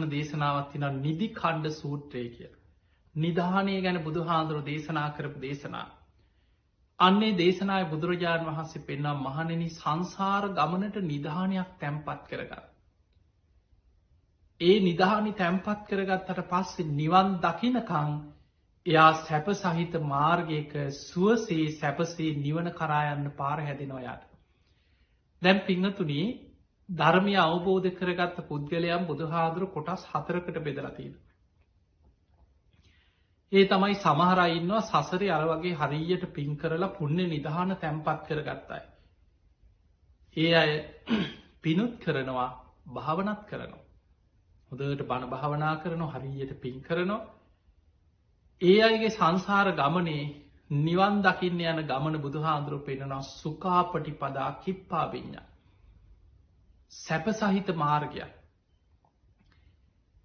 දේශනාවක් තියෙනවා නිදි ඛණ්ඩ සූත්‍රය කියලා. නිධානය ගැන බුදුහාඳුරු දේශනා කරපු දේශනා. අන්නේ දේශනාවේ බුදුරජාණන් වහන්සේ පෙන්වන මහණෙනි සංසාර ගමනට නිධානයක් තැම්පත් කරගන්න. ඒ නිධානි තැම්පත් කරගත්තට පස්සේ නිවන් දකින්නකම් එයා සැප සහිත මාර්ගයක සුවසේ සැපසේ නිවන කරා යන්න පාර හැදෙනවා යාට. දැන් පින්වතුනි ධර්මය අවබෝධ කරගත්ත පුද්ගලයන් බුදුහාඳුරු කොටස් 4කට බෙදලා තියෙනවා. ඒ තමයි සමහර අය ඉන්නවා සසරේ අර වගේ හරියට පින් කරලා පුණ්‍ය නිධාන තැම්පත් කරගත්තා අය. ඒ අය පිනුත් කරනවා භාවනාත් කරනවා. හොඳට බණ භාවනා කරනවා හරියට පින් කරනවා. ඒ අයගේ සංසාර ගමනේ නිවන් දකින්න යන ගමන බුදුහාඳුරු පෙන්නනවා සුඛාපටිපදා කිප්පා විඤ්ඤා. සැප සහිත මාර්ගයක්.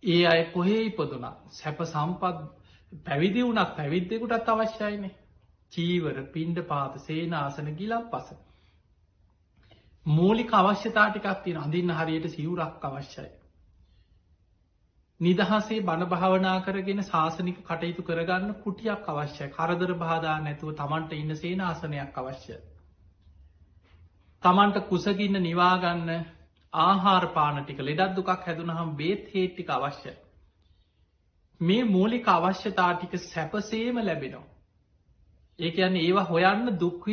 ඒ අය කොහේ ඉපදුණා සැප සම්පත් පැවිදි වුණත් පැවිද්දෙකුටත් අවශ්‍යයිනේ. චීවර, පිණ්ඩපාත, සේනාසන, ගිලන්පස. මූලික අවශ්‍යතා ටිකක් තියෙනවා. අඳින්න හරියට සිවුරක් අවශ්‍යයි. නිදහසේ බණ භාවනා කරගෙන ශාසනික කටයුතු කරගන්න කුටියක් අවශ්‍යයි. කරදර බාධා නැතුව Tamanට ඉන්න සේනාසනයක් අවශ්‍යයි. Tamanට කුසගින්න නිවා ගන්න ආහාර පාන ටික, ලෙඩක් දුකක් හැදුනහම බේත් හේත් ටික අවශ්‍යයි. මේ මූලික අවශ්‍යතා ටික සැපසේම ලැබෙනවා. ඒ කියන්නේ ඒවා හොයන්න දුක්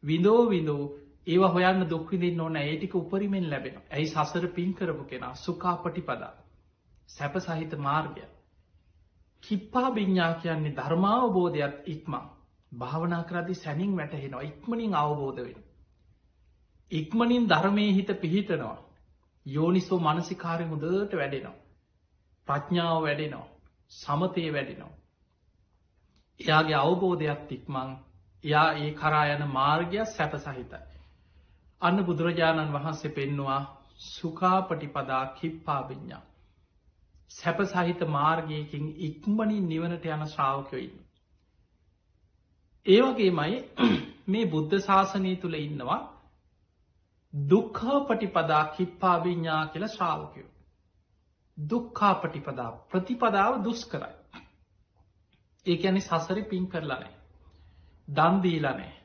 විඳෝ ඒවා හොයන්න දුක් විඳින්න ඕන. ඒ ටික උපරිමෙන් ලැබෙනවා. ඇයි සසර පින් කරපු කෙනා සුඛාපටිපදා සැප සහිත මාර්ගය. කිප්පා විඤ්ඤා කියන්නේ ධර්මාවබෝධයත් ඉක්මන්. භාවනා කරද්දී සැනින් වැටහෙනවා. ඉක්මනින් අවබෝධ වෙනවා. ඉක්මනින් ධර්මයේ හිත පිහිටනවා. යෝනිසෝ මනසිකාරය හොඳට වැඩෙනවා. ප්‍රඥාව වැඩෙනවා. සමතේ වැඩෙනවා. එයාගේ අවබෝධයත් ඉක්මන්. එයා ඒ කරා යන මාර්ගය සැප සහිතයි. අන්න බුදුරජාණන් වහන්සේ පෙන්නවා සුඛාපටිපදා කිප්පා විඤ්ඤා. සැප සහිත මාර්ගයකින් ඉක්මනින් නිවනට යන ශ්‍රාවකයෝ ඉන්නවා. ඒ වගේමයි මේ බුද්ධ ශාසනය තුල ඉන්නවා දුක්ඛාපටිපදා කිප්පා විඤ්ඤා කියලා ශ්‍රාවකයෝ. දුක්ඛාපටිපදා ප්‍රතිපදාව දුෂ්කරයි. ඒ කියන්නේ සසරේ පින් කරලා නැහැ. දන් දීලා නැහැ.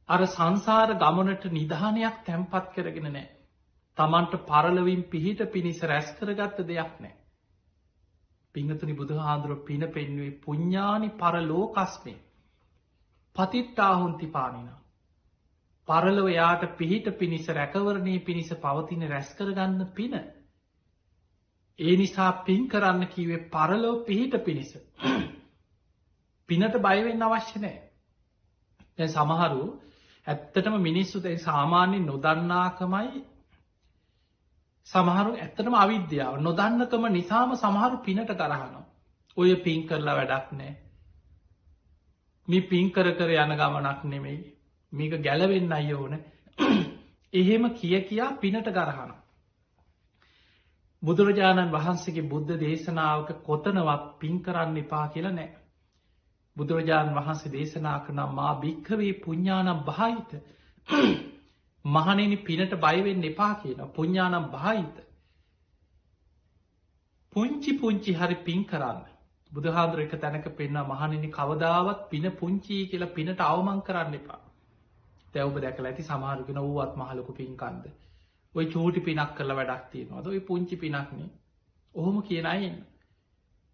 අර සංසාර ගමනට නිධානයක් තැම්පත් කරගෙන නැහැ. Tamanට පරලොවින් පිහිට පිණිස රැස් කරගත්ත දෙයක් නැහැ. පින්තුනි බුදුහාඳුර පින පෙන්වුවේ පුඤ්ඤානි පරලෝකස්මේ පතිත්තාහුන්ති පානිනා. පරලොව යාට පිහිට පිණිස රැකවරණේ පිණිස පවතින රැස් කරගන්න පින. ඒ නිසා පින් කරන්න කිව්වේ පරලොව පිහිට පිණිස. පිනට බය වෙන්න අවශ්‍ය නැහැ. දැන් සමහරු ඇත්තටම මිනිස්සු දැන් සාමාන්‍ය නොදන්නාකමයි සමහරු ඇත්තටම අවිද්‍යාව නොදන්නකම නිසාම සමහරු පිනට කරහනවා. ඔය පින් කරලා වැඩක් නැහැ. මේ පින් කර කර යන ගමනක් නෙමෙයි. මේක ගැලවෙන්නයි ඕන. එහෙම කියා පිනට කරහනවා. බුදුරජාණන් වහන්සේගේ බුද්ධ දේශනාවක කොතනවත් පින් කරන්න එපා කියලා නැහැ. බුදුරජාණන් වහන්සේ දේශනා කරන මා භික්ඛවේ පුඤ්ඤානම් බහයිත. මහණෙනි පිනට බය වෙන්න එපා කියනවා. පුඤ්ඤානම් බහයිත. පුංචි හරි පින් කරන්න. බුදුහාඳුර එක තැනක පෙන්වනවා මහණෙනි කවදාවත් පින පුංචි කියලා පිනට අවමන් කරන්න එපා. දැන් ඔබ දැකලා ඇති සමහරු කෙනා ඌවත් මහ ලොකු පින්කන්ද. ඔය චූටි පිනක් කරලා වැඩක් තියනවාද? ඔය පුංචි පිනක් නේ. ඔහොම කියන අය ඉන්න.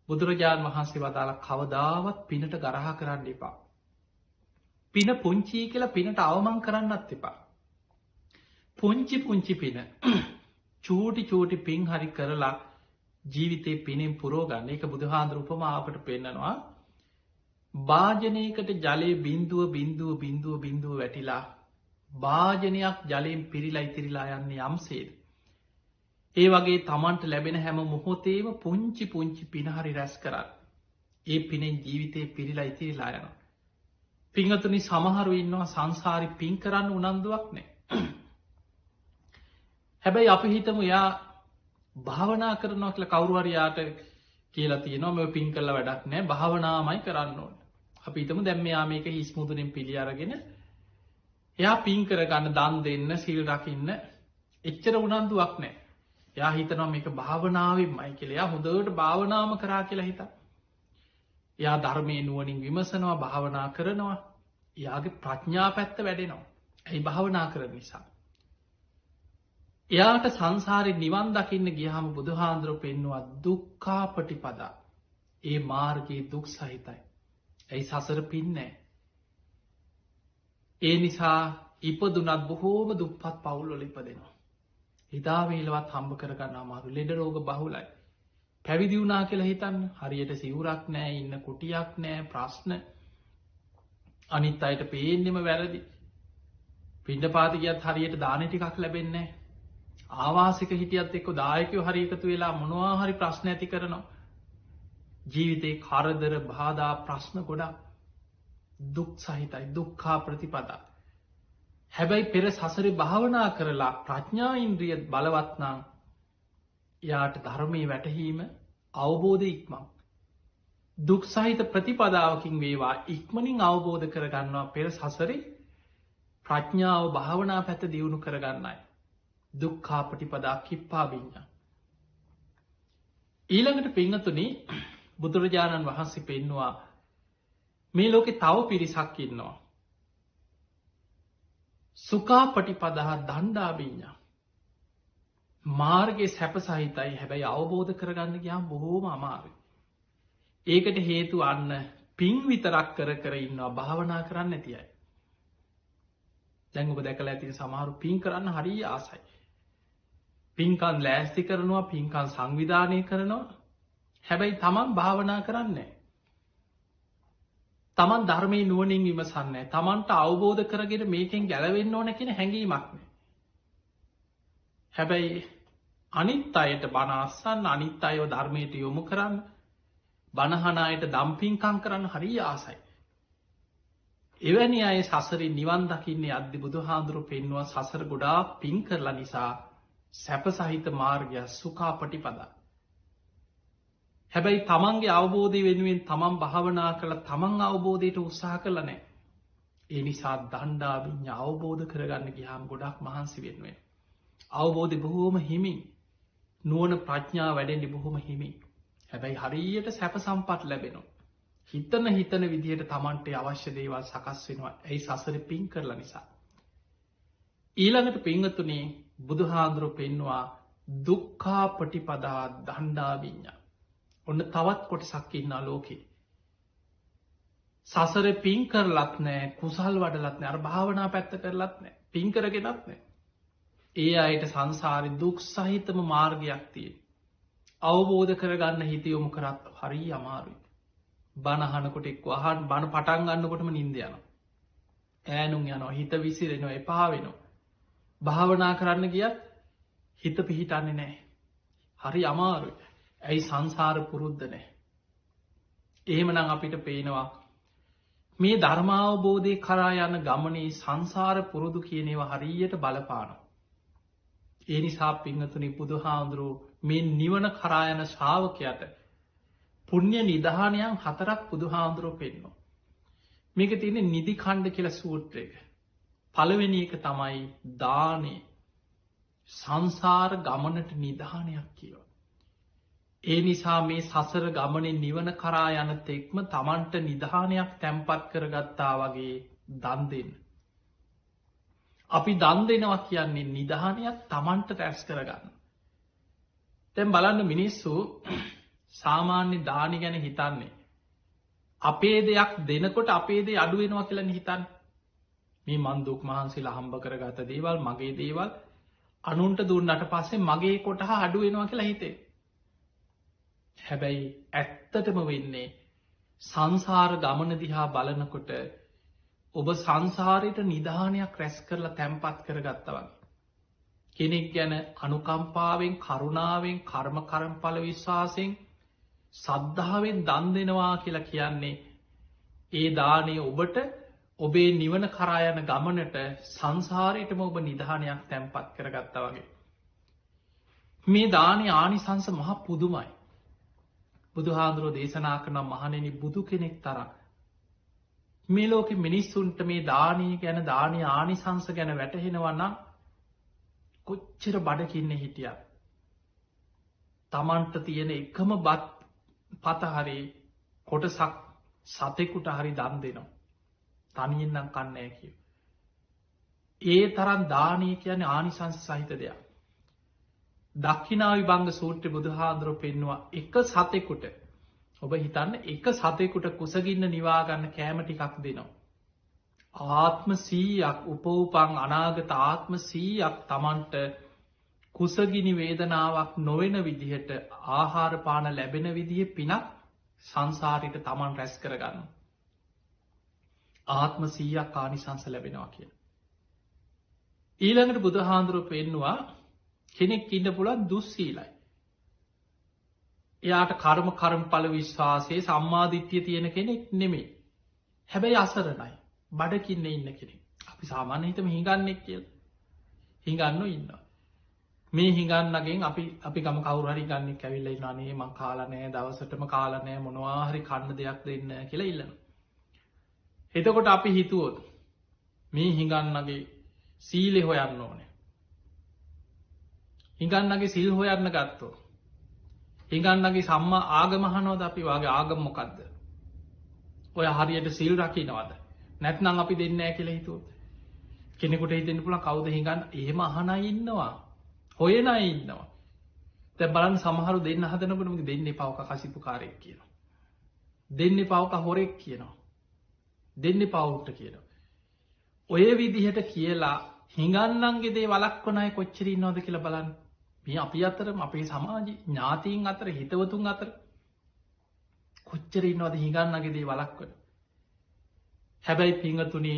බුදුරජාණන් වහන්සේ වදාළ කවදාවත් පිනට ගරහා කරන්න එපා. පින පුංචි කියලා පිනට අවමන් කරන්නත් එපා. පුංචි පින චූටි පින් හරි කරලා ජීවිතේ පිනෙන් පුරව ගන්න. ඒක බුදුහාඳුර උපමාවකට පෙන්නනවා. භාජනයකට ජලයේ බිඳුව වැටිලා භාජනයක් ජලයෙන් පිරීලා ඉතිරිලා යන්නේ යම්සේද. ඒ වගේ Tamanට ලැබෙන හැම මොහොතේම පුංචි පින හරි රැස් කරන්න. ඒ පිනෙන් ජීවිතේ පිරීලා ඉතිරිලා යනවා. පින්වතුනි සමහරු ඉන්නවා සංසාරේ පින් කරන්න උනන්දුවක් නැහැ. හැබැයි අපි හිතමු යා භාවනා කරනවා කියලා කවුරු හරි යාට කියලා තියෙනවා මේ පින් කරලා වැඩක් නැහැ භාවනාමයි කරන්න ඕනේ. අපි හිතමු දැන් මෙයා මේක හිස් මුදුනින් පිළි අරගෙන එයා පින් කර ගන්න දන් දෙන්න සිල් රකින්න එච්චර උනන්දුවක් නැහැ. එයා හිතනවා මේක භාවනාවෙන්මයි කියලා. එයා හොඳට භාවනාම කරා කියලා හිතා. එයා ධර්මයේ නුවණින් විමසනවා, භාවනා කරනවා. එයාගේ ප්‍රඥා පැත්ත වැඩෙනවා. ඇයි භාවනා කරන නිසා. එයාට සංසාරේ නිවන් දකින්න ගියාම බුදුහාඳුරෝ පෙන්වුවා දුක්ඛා පටිපදා. ඒ මාර්ගයේ දුක් සහිතයි. ඇයි සසර පින් නැහැ. ඒ නිසා ඉපදුනත් බොහෝම දුප්පත් පවුල් වල ඉපදෙනවා. හිතා වේලවත් හම්බ කරගන්න අමාරු. ලෙඩ රෝග බහුලයි. පැවිදි වුණා කියලා හිතන්න හරියට සිවුරක් නැහැ, ඉන්න කුටියක් නැහැ, ප්‍රශ්න. අනිත් අයට පේන්නෙම වැරදි. පිණ්ඩපාත ගියත් හරියට දාන ටිකක් ලැබෙන්නේ නැහැ. ආවාසික හිටියත් එක්ක දායකයෝ හරි එකතු වෙලා මොනවා හරි ප්‍රශ්න ඇති කරනවා. ජීවිතේ කරදර බාධා ප්‍රශ්න ගොඩක්. දුක් සහිතයි, දුක්ඛා ප්‍රතිපදා. හැබැයි පෙර සසරේ භාවනා කරලා ප්‍රඥා ඉන්ද්‍රිය බලවත් නම් යාට ධර්මයේ වැටහීම අවබෝධ ඉක්මන්. දුක් සහිත ප්‍රතිපදාවකින් වේවා ඉක්මනින් අවබෝධ කරගන්නවා පෙර සසරේ ප්‍රඥාව භාවනා පැත්ත දියුණු කරගන්නයි. දුක්ඛා ප්‍රතිපදා කිප්පා විඤ්ඤා. ඊළඟට පින්වතුනි බුදුරජාණන් වහන්සේ පෙන්නවා මේ ලෝකේ තව පිරිසක් ඉන්නවා. සුඛා පටිපදා දණ්ඩා විඤ්ඤා. මාර්ගයේ සැප සහිතයි හැබැයි අවබෝධ කරගන්න ගියාම බොහෝම අමාරුයි. ඒකට හේතු අන්න පින් විතරක් කර කර ඉන්නවා භාවනා කරන්නේ නැති අය. දැන් ඔබ දැකලා ඇති සමහරු පින් කරන්න හරිය ආසයි. පින්කම් ලෑස්ති කරනවා, පින්කම් සංවිධානය කරනවා. හැබැයි තමන් භාවනා කරන්නේ නැහැ. තමන් ධර්මයේ නුවණින් විමසන්නේ නැහැ. තමන්ට අවබෝධ කරගෙන මේකෙන් ගැලවෙන්න ඕන කියන හැඟීමක් නැහැ. හැබැයි අනිත් අයට බණ අස්සන්න, අනිත් අයව ධර්මයට යොමු කරන්න, බණහන අයට දම් පින්කම් කරන්න හරිය ආසයි. එවැනි අය සසරින් නිවන් දකින්නේ අද්දි බුදුහාඳුරු පෙන්වුවා සසර ගොඩාක් පින් කරලා නිසා සැප සහිත මාර්ගය සුඛා පටිපදා. හැබැයි තමන්ගේ අවබෝධය වෙනුවෙන් තමන් භාවනා කරලා තමන් අවබෝධයට උත්සාහ කළා නැහැ. ඒ නිසා දණ්ඩා විඤ්ඤා අවබෝධ කරගන්න ගියාම ගොඩක් මහන්සි වෙන්න වෙනවා. අවබෝධය බොහෝම හිමින්, නුවණ ප්‍රඥාව වැඩෙන්නේ බොහෝම හිමින්. හැබැයි හරියට සැප සම්පත් ලැබෙනවා. හිතන විදිහට තමන්ට අවශ්‍ය දේවල් සකස් වෙනවා. ඇයි සසරේ පින් කරලා නිසා. ඊළඟට පින්වතුනි බුදුහාඳුරෝ පෙන්වුවා දුක්ඛා පටිපදා දණ්ඩා විඤ්ඤා. ඔන්න තවත් කොටසක් ඉන්නා ලෝකේ. සසරේ පින් කරලත් නැහැ, කුසල් වඩලත් නැහැ, අර භාවනා පැත්ත කරලත් නැහැ, පින් කරගෙනත් නැහැ. ඒ අයට සංසාරේ දුක් සහිතම මාර්ගයක් තියෙනවා. අවබෝධ කරගන්න හිත යොමු කරත් හරිය අමාරුයි. බණ අහනකොට එක්ක බණ පටන් ගන්නකොටම නිින්ද යනවා. ඈනුම් යනවා, හිත විසිරෙනවා, එපා වෙනවා. භාවනා කරන්න ගියත් හිත පිහිටන්නේ නැහැ. හරි අමාරුයි. ඇයි සංසාර පුරුද්ද නැහැ. එහෙමනම් අපිට පේනවා මේ ධර්මාවබෝධය කරා යන ගමනේ සංසාර පුරුදු කියන ඒවා හරියට බලපානවා. ඒ නිසා පින්වතුනි බුදුහාඳුරෝ මේ නිවන කරා යන ශ්‍රාවකයාට පුණ්‍ය නිධානයන් 4ක් බුදුහාඳුරෝ පෙන්වනවා. මේක තියෙන්නේ නිදි ඛණ්ඩ කියලා සූත්‍රයක. පළවෙනි එක තමයි දානේ. සංසාර ගමනට නිධානයක් කියනවා. ඒ නිසා මේ සසර ගමනේ නිවන කරා යන තෙක්ම තමන්ට නිධානයක් තැන්පත් කරගත්තා වගේ දන් දෙන්න. අපි දන් දෙනවා කියන්නේ නිධානයක් තමන්ට රැස් කරගන්න. දැන් බලන්න මිනිස්සු සාමාන්‍ය දානි ගැන හිතන්නේ අපේ දෙයක් දෙනකොට අපේ දේ අඩු වෙනවා කියලා හිතන්නේ. මේ මන් දුක් මහන්සිලා හම්බ කරගත දේවල්, මගේ දේවල් අනුන්ට දුන්නට පස්සේ මගේ කොටහ අඩු වෙනවා කියලා හිතේ. හැබැයි ඇත්තටම වෙන්නේ සංසාර ගමන දිහා බලනකොට ඔබ සංසාරයට නිධානයක් රැස් කරලා තැන්පත් කරගත්තා වගේ. කෙනෙක් ගැන අනුකම්පාවෙන්, කරුණාවෙන්, කර්ම කර්මඵල විශ්වාසයෙන්, සද්ධාවෙන් දන් දෙනවා කියලා කියන්නේ ඒ දාණය ඔබට ඔබේ නිවන කරා යන ගමනට සංසාරයටම ඔබ නිධානයක් තැන්පත් කරගත්තා වගේ. මේ දානේ ආනිසංස මහ පුදුමයි. බුදුහාඳුරෝ දේශනා කරන මහණෙනි බුදු කෙනෙක් තරම් මේ ලෝකෙ මිනිස්සුන්ට මේ දානී ගැන, දානීය ආනිසංස ගැන වැටහෙනවා නම් කොච්චර බඩකින්නේ හිටියත් තමන්ට තියෙන එකම බත් පත හරි කොටසක් සතෙකුට හරි දන් දෙනවා. තනියෙන්නම් කන්නේ කිය. ඒ තරම් දානය කියන්නේ ආනිසංස සහිත දෙයක්. දක්ඛිනා විභංග සූත්‍රය බුදුහාඳුරෝ පෙන්නවා එක සතෙකුට ඔබ හිතන්න එක සතෙකුට කුසගින්න නිවාගන්න කෑම ටිකක් දෙනවා. ආත්ම 100ක් උපවූපන් අනාගත ආත්ම 100ක් තමන්ට කුසගිනි වේදනාවක් නොවන විදිහට ආහාර පාන ලැබෙන විදිහ පිනක් සංසාරයට තමන් රැස් කරගන්න. ආත්ම 100ක් ආනිසංස ලැබෙනවා කියන. ඊළඟට බුදුහාඳුරෝ පෙන්නවා කෙනෙක් ඉන්න පුළුවන් දුස්සීලයි. එයාට කර්මඵල විශ්වාසයේ සම්මාදිට්ඨිය තියෙන කෙනෙක් නෙමෙයි. හැබැයි අසරණයි. බඩකින්න ඉන්න කෙනෙක්. අපි සාමාන්‍යයෙන් හිතමු හිඟන්නෙක් කියලා. හිඟන්නෝ ඉන්නවා. මේ හිඟන්නගෙන් අපි ගම කවුරු හරි ගන්නෙක් ඇවිල්ලා ඉන්නවා නේ මං කාලා නැහැ දවසටම කාලා නැහැ මොනවා හරි කන්න දෙයක් දෙන්න කියලා ඉල්ලනවා. එතකොට අපි හිතුවොත් මේ හිඟන්නගේ සීලේ හොයන්න ඕනේ. හිඟන්නගේ සිල් හොයන්න ගත්තොත් හිඟන්නගේ සම්මා ආගම අහනවද අපි වාගේ ආගම මොකද්ද? ඔය හරියට සිල් රකින්නවද? නැත්නම් අපි දෙන්නේ නැහැ කියලා හිතුවොත් කෙනෙකුට හිතෙන්න පුළුවන් කවුද හිඟන්න? එහෙම අහන අය ඉන්නවා. හොයන අය ඉන්නවා. දැන් බලන්න සමහරු දෙන්න හදනකොට මොකද දෙන්නේ පවක කසිපුකාරයෙක් කියනවා. දෙන්නේ පවක හොරෙක් කියනවා. දෙන්නේ පවුට්ට කියනවා. ඔය විදිහට කියලා හිඟන්නන්ගේ දේ වළක්වන අය කොච්චර ඉන්නවද කියලා බලන්න. මේ අපි අතරම අපේ සමාජයේ ඥාතීන් අතර හිතවතුන් අතර කොච්චර ඉන්නවද හිඟන්නන්ගේ දේ වළක්වන. හැබැයි පිංගතුනි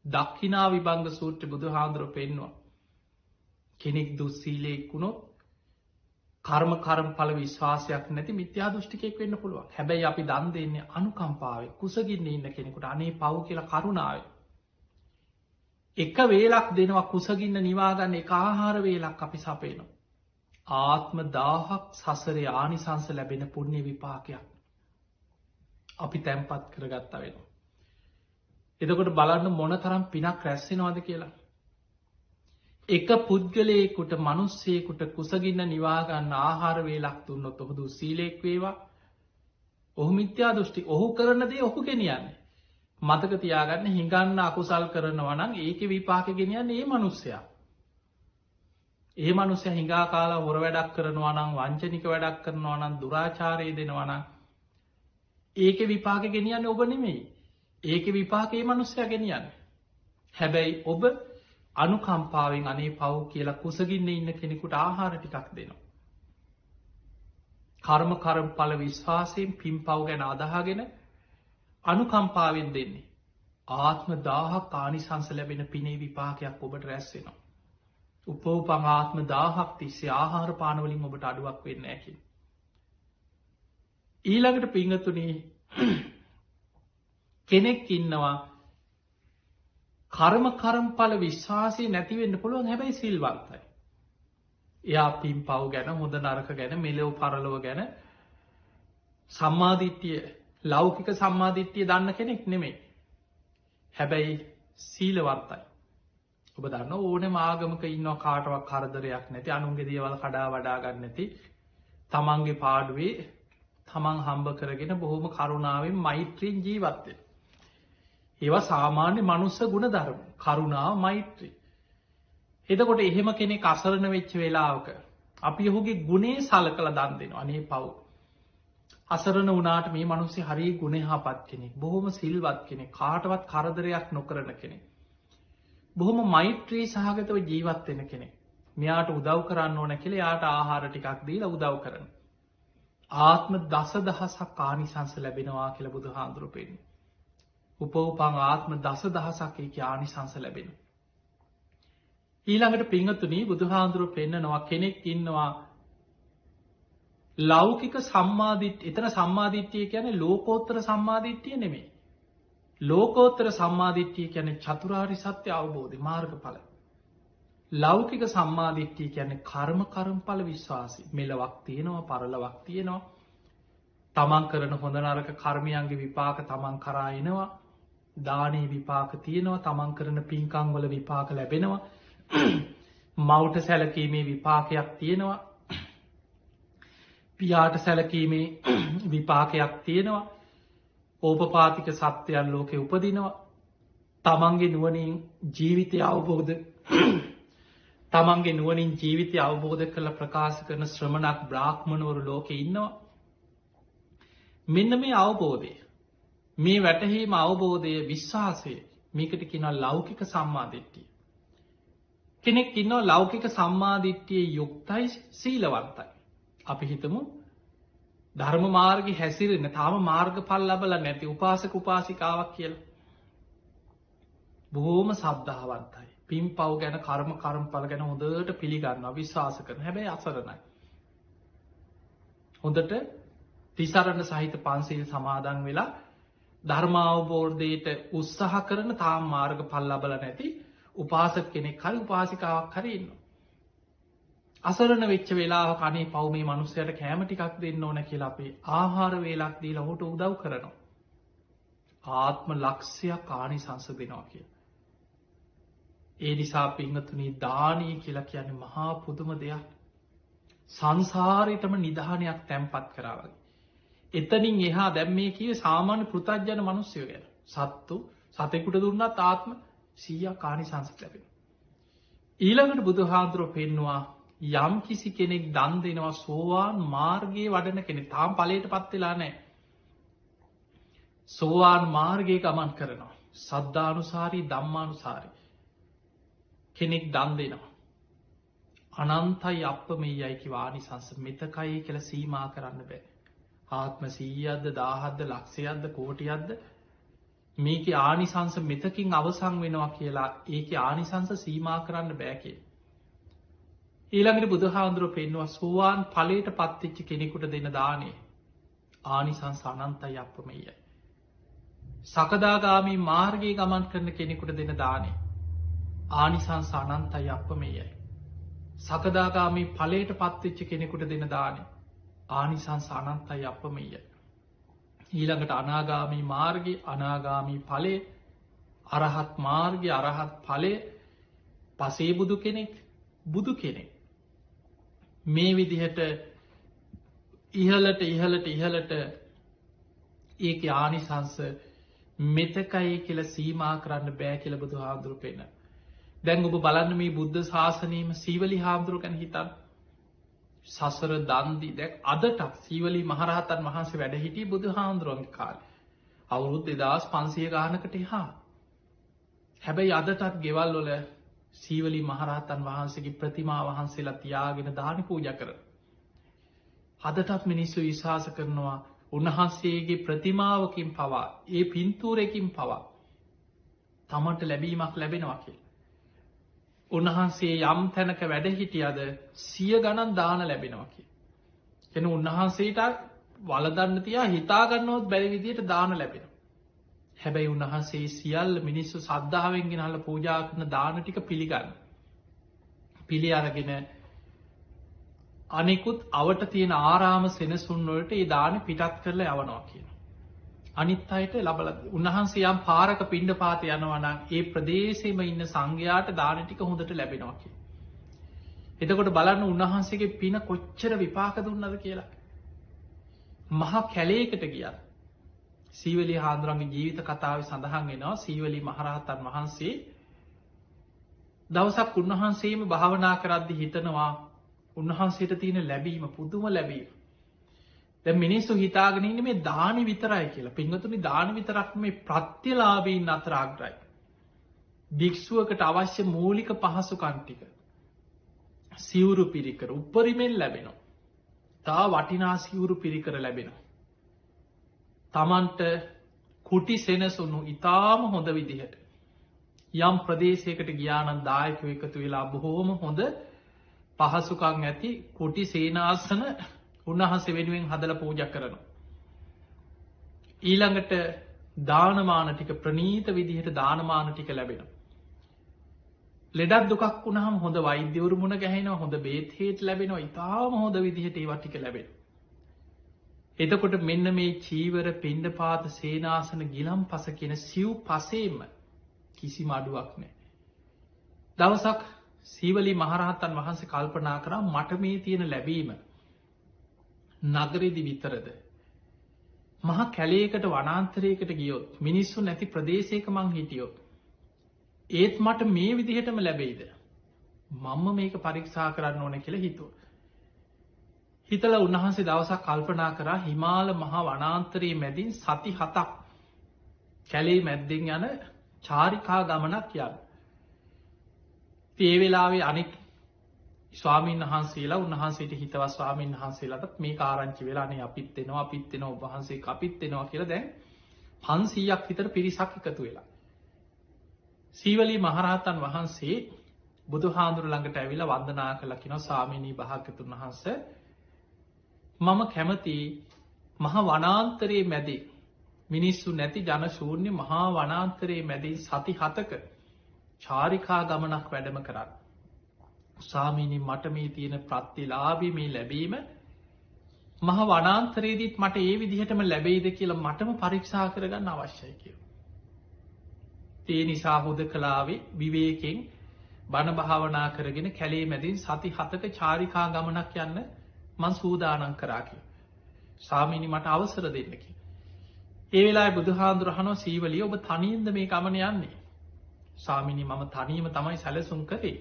දක්ඛිනා විභංග සූත්‍රය බුදුහාඳුරෝ පෙන්නවා. කෙනෙක් දුස්සීලයෙක් වුණොත් කර්මඵල විශ්වාසයක් නැති මිත්‍යා දෘෂ්ටිකයෙක් වෙන්න පුළුවන්. හැබැයි අපි දන් දෙන්නේ අනුකම්පාවෙන් කුසගින්න ඉන්න කෙනෙකුට අනේ පව් කියලා කරුණාවෙන්. එක වේලක් දෙනවා කුසගින්න නිවා ගන්න එක ආහාර වේලක් අපි සපේනවා. ආත්ම 1000ක් සසරේ ආනිසංස ලැබෙන පුණ්‍ය විපාකයක් අපි තැන්පත් කරගත්තා වෙනවා. එතකොට බලන්න මොනතරම් පිනක් රැස් වෙනවද කියලා. එක පුද්ගලයෙකුට මිනිස්සෙකුට කුසගින්න නිවා ගන්න ආහාර වේලක් දුන්නොත් ඔහු දුස්සීලෙක් වේවා. ඔහු මිත්‍යා දෘෂ්ටි. ඔහු කරන දේ ඔහු ගෙනියන්නේ. මතක තියාගන්න හිඟන්න අකුසල් කරනවා නම් ඒකේ විපාක ගෙනියන්නේ ඒ මිනිස්සයා. ඒ මිනිස්සයා හිඟා කාලා හොර වැඩක් කරනවා නම් වංචනික වැඩක් කරනවා නම් දුරාචාරය දෙනවා නම් ඒකේ විපාක ගෙනියන්නේ ඔබ නෙමෙයි. ඒකේ විපාක ඒ මිනිස්සයා ගෙනියන්නේ. හැබැයි ඔබ අනුකම්පාවෙන් අනේ පව් කියලා කුසගින්න ඉන්න කෙනෙකුට ආහාර ටිකක් දෙනවා. කර්මඵල විශ්වාසයෙන් පින්පව් ගැන අදහාගෙන අනුකම්පාවෙන් දෙන්නේ. ආත්ම 1000ක් ආනිසංස ලැබෙන පිනේ විපාකයක් ඔබට රැස් වෙනවා. උපෝපං ආත්ම 1000ක් තිස්සේ ආහාර පාන වලින් ඔබට අඩුවක් වෙන්නේ නැහැ කියන. ඊළඟට පිංගතුනි කෙනෙක් ඉන්නවා කර්මඵල විශ්වාසය නැති වෙන්න පුළුවන් හැබැයි සිල්වන්තයි. එයා පින්පව් ගැන හොඳ නරක ගැන මෙලොව පරලොව ගැන සම්මාදිට්ඨිය ලෞකික සම්මාදිට්ඨිය දන්න කෙනෙක් නෙමෙයි. හැබැයි සීලවන්තයි. ඔබ දන්නවා ඕනෙම ආගමක ඉන්නවා කාටවත් කරදරයක් නැති අනුන්ගේ දේවල් කඩා වඩා ගන්න නැති තමන්ගේ පාඩුවේ තමන් හම්බ කරගෙන බොහොම කරුණාවෙන් මෛත්‍රියෙන් ජීවත් වෙන. ඒවා සාමාන්‍ය මනුස්ස ගුණ ධර්ම. කරුණාව මෛත්‍රී. එතකොට එහෙම කෙනෙක් අසරණ වෙච්ච වෙලාවක අපි ඔහුගේ ගුණේ සලකලා දන් දෙනවා. අනේ පව්. අසරණ වුණාට මේ මිනිස්සු හරිය ගුණයහපත් කෙනෙක්. බොහොම සිල්වත් කෙනෙක්. කාටවත් කරදරයක් නොකරන කෙනෙක්. බොහොම මෛත්‍රී සහගතව ජීවත් වෙන කෙනෙක්. මෙයාට උදව් කරන්න ඕන කියලා යාට ආහාර ටිකක් දීලා උදව් කරන. ආත්ම දසදහසක් ආනිසංස ලැබෙනවා කියලා බුදුහාඳුරු පෙන්නනවා. උපෝපං ආත්ම දසදහසක් ඒකේ ආනිසංස ලැබෙනවා. ඊළඟට පිංගතුනි බුදුහාඳුරු පෙන්නනවා කෙනෙක් ඉන්නවා ලෞකික සම්මාදිට්ඨිය. එතන සම්මාදිට්ඨිය කියන්නේ ලෝකෝත්තර සම්මාදිට්ඨිය නෙමෙයි. ලෝකෝත්තර සම්මාදිට්ඨිය කියන්නේ චතුරාර්ය සත්‍ය අවබෝධය මාර්ගඵල. ලෞකික සම්මාදිට්ඨිය කියන්නේ කර්මඵල විශ්වාසය. මෙලොවක් තියෙනවා පරලොවක් තියෙනවා. තමන් කරන හොඳ නරක කර්මයන්ගේ විපාක තමන් කරා එනවා. දානේ විපාක තියෙනවා. තමන් කරන පින්කම් වල විපාක ලැබෙනවා. මවුට සැලකීමේ විපාකයක් තියෙනවා. පියාට සැලකීමේ විපාකයක් තියෙනවා. ඕපපාතික සත්‍යයන් ලෝකෙ උපදිනවා. තමන්ගේ නුවනින් ජීවිතය අවබෝධ තමන්ගේ නුවනින් ජීවිතය අවබෝධ කළ ප්‍රකාශ කරන ශ්‍රමණක් බ්‍රාහ්මණවරු ලෝකෙ ඉන්නවා. මෙන්න මේ අවබෝධය මේ වැටහීම අවබෝධය විශ්වාසය මේකට කියන ලෞකික සම්මාධිට්ටිය. කෙනෙක් ඉන්නවා ලෞකික සම්මාධිට්ටිය යුක්තයි සීලවන්තයි. අපි හිතමු ධර්ම මාර්ග හැසිරෙන තාම මාර්ග පල් ලබල නැති උපාසක උපාසිකාවක් කියලා. බොහෝම සද්ධාවන්තයි. පින් පව් ගැන කර්මඵල ගැන හොඳට පිළිගන්න විශ්වාස කරන හැබැයි අසරණයි. හොඳට තිසරණ සහිත පන්සිල් සමාදන් වෙලා ධර්මාවබෝධයට උත්සාහ කරන තාම මාර්ග පල් ලබල නැති උපාසක කෙනෙක් හරි උපාසිකාවක් හරි ඉන්නවා. අසරණ වෙච්ච වෙලා කනේ පව් මේ මනුස්සයට කෑම ටිකක් දෙන්න ඕන කියලා අපේ ආහාර වේලක් දීලා ඔහුට උදව් කරනවා. ආත්ම ලක්ෂයක් ආනිසංස දෙනවා කියලා. ඒ නිසා පින්වතුනි දානය කියලා කියන්නේ මහා පුදුම දෙයක්. සංසාරයටම නිධානයක් තැන්පත් කරා වගේ. එතනින් එහා දැන් මේ කියේ සාමාන්‍ය පෘථග්ජන මිනිස්සුયો ගැන. සතෙකුට දුන්නත් ආත්ම 100ක් ආනිසංස ලැබෙනවා. ඊළඟට බුදුහාඳුරෝ පෙන්නවා යම් කිසි කෙනෙක් දන් දෙනවා සෝවාන් මාර්ගයේ වඩන කෙනෙක් තාම ඵලයටපත් වෙලා නැහැ. සෝවාන් මාර්ගයේ ගමන් කරනවා. සද්ධානුසාරී ධම්මානුසාරී කෙනෙක් දන් දෙනවා. අනන්තයි අප්පමෙයයි කිව ආනිසංස මෙතකයි කියලා සීමා කරන්න බෑ. ආත්ම 100ක්ද 1000ක්ද ලක්ෂයක්ද කෝටියක්ද මේකේ ආනිසංස මෙතකින් අවසන් වෙනවා කියලා ඒකේ ආනිසංස සීමා කරන්න බෑ කියලා. ඊළඟට බුදුහාඳුරෝ පෙන්නවා සෝවාන් ඵලයට පත්වෙච්ච කෙනෙකුට දෙන දානේ ආනිසංස අනන්තයි අප්‍රමේයයි. සකදාගාමී මාර්ගයේ ගමන් කරන කෙනෙකුට දෙන දානේ ආනිසංස අනන්තයි අප්‍රමේයයි. සකදාගාමී ඵලයට පත්වෙච්ච කෙනෙකුට දෙන දානේ ආනිසංස අනන්තයි අප්‍රමේයයි. ඊළඟට අනාගාමී මාර්ගයේ අනාගාමී ඵලයේ අරහත් මාර්ගයේ අරහත් ඵලයේ පසේ බුදු කෙනෙක් බුදු කෙනෙක් මේ විදිහට ඉහලට ඒක ආනිසංස මෙතකයි කියලා සීමා කරන්න බෑ කියලා බුදුහාඳුරු පෙන්න. දැන් ඔබ බලන්න මේ බුද්ධ ශාසනයේම සීවලි හාමුදුරු ගැන හිතන්න. සසර දන්දි දැන් අදටත් සීවලි මහරහතන් වහන්සේ වැඩ හිටියේ බුදුහාඳුරුන්ගේ කාලේ. අවුරුදු 2500 ගානකට එහා. හැබැයි අදටත් ගෙවල් වල සීවලි මහරහතන් වහන්සේගේ ප්‍රතිමා වහන්සේලා තියාගෙන දාන පූජා කරනවා. අදටත් මිනිස්සු විශ්වාස කරනවා උන්වහන්සේගේ ප්‍රතිමාවකින් පවා ඒ පින්තූරයකින් පවා තමන්ට ලැබීමක් ලැබෙනවා කියලා. උන්වහන්සේ යම් තැනක වැඩ හිටියද 100 ගණන් දාන ලැබෙනවා කියලා. එන උන්වහන්සේට වළඳන්න තියා හිතා ගන්නවත් බැරි විදියට දාන ලැබෙනවා. හැබැයි උන්වහන්සේ සියල්ල මිනිස්සු ශ්‍රද්ධාවෙන් ගෙනල්ලා පූජා කරන දාන ටික පිළිගන්න. පිළි අරගෙන අනිකුත් අවට තියෙන ආරාම සෙනසුන් වලට ඒ දාන පිටත් කරලා යවනවා කියන. අනිත් අයට ලබලා උන්වහන්සේ යම් පාරක පිණ්ඩපාත යනවා නම් ඒ ප්‍රදේශෙම ඉන්න සංඝයාට දාන ටික හොඳට ලැබෙනවා කියන. එතකොට බලන්න උන්වහන්සේගේ පින කොච්චර විපාක දුන්නද කියලා. මහා කැලේකට ගියා. සීවලී හාමුදුරන්ගේ ජීවිත කතාවේ සඳහන් වෙනවා සීවලී මහරහතන් වහන්සේ දවසක් උන්වහන්සේම භාවනා කරද්දී හිතනවා උන්වහන්සේට තියෙන ලැබීම පුදුම ලැබීම. දැන් මිනිස්සු හිතාගෙන ඉන්නේ මේ දානි විතරයි කියලා. පින්වතුනි දානි විතරක් මේ ප්‍රත්‍යලාභීන් අතර අග්‍රයි. භික්ෂුවකට අවශ්‍ය මූලික පහසුකම් ටික සිවුරු පිරිකර උපරිමෙන් ලැබෙනවා. තා වටිනා සිවුරු පිරිකර ලැබෙනවා. තමන්ට කුටි සෙනසුණු ඉතාම හොඳ විදිහට යම් ප්‍රදේශයකට ගියා නම් දායකයෝ එකතු වෙලා බොහෝම හොඳ පහසුකම් ඇති කුටි සේනාසන උන්වහන්සේ වෙනුවෙන් හදලා පූජා කරනවා. ඊළඟට දානමාන ටික ප්‍රණීත විදිහට දානමාන ටික ලැබෙනවා. ලෙඩක් දුකක් වුණාම හොඳ වෛද්‍යවරු මුණ ගැහෙනවා, හොඳ බේත් හේත් ලැබෙනවා, ඉතාම හොඳ විදිහට ඒවා ටික ලැබෙනවා. එතකොට මෙන්න මේ චීවර පිණ්ඩපාත සේනාසන ගිලම්පස කියන සිව් පසේම කිසිම අඩුවක් නැහැ. දවසක් සීවලී මහරහතන් වහන්සේ කල්පනා කරා මට මේ තියෙන ලැබීම නගරෙදි විතරද මහා කැලේකට වනාන්තරයකට ගියොත් මිනිස්සු නැති ප්‍රදේශයක මං හිටියොත් ඒත් මට මේ විදිහටම ලැබෙයිද මම මේක පරීක්ෂා කරන්න ඕන කියලා හිතුවා. හිතලා උන්වහන්සේ දවසක් කල්පනා කරා හිමාල මහා වනාන්තරයේ මැදින් සති 7ක් කැලේ මැද්දෙන් යන චාරිකා ගමනක් යන්න. ඒ වෙලාවේ අනිත් ස්වාමීන් වහන්සේලා උන්වහන්සේට හිතවත් ස්වාමීන් වහන්සේලාට මේක ආරංචි වෙලානේ අපිත් එනවා ඔබ වහන්සේ අපිත් එනවා කියලා දැන් 500ක් විතර පිරිසක් එකතු වෙලා. සීවලී මහරහතන් වහන්සේ බුදුහාඳුර ළඟට ඇවිල්ලා වන්දනා කළා කියනවා ස්වාමීනි භාග්‍යතුන් වහන්සේ මම කැමති මහා වනාන්තරයේ මැදේ මිනිස්සු නැති ජන ශූන්‍ය මහා වනාන්තරයේ මැදින් සති 7ක චාරිකා ගමනක් වැඩම කරන්න. ස්වාමීනි මට මේ තියෙන ප්‍රත්‍යලාභී මේ ලැබීම මහ වනාන්තරයේදීත් මට ඒ විදිහටම ලැබෙයිද කියලා මටම පරීක්ෂා කරගන්න අවශ්‍යයි කියලා. ඒ නිසා හුදකලාවේ විවේකයෙන් බණ භාවනා කරගෙන කැලේ මැදින් සති 7ක චාරිකා ගමනක් යන්න මං සූදානම් කරා කියලා. ස්වාමීනි මට අවසර දෙන්න කියලා. ඒ වෙලාවේ බුදුහාඳුර අහනවා සීවලිය ඔබ තනියෙන්ද මේ ගමන යන්නේ? ස්වාමීනි මම තනියම තමයි සැලසුම් කරේ.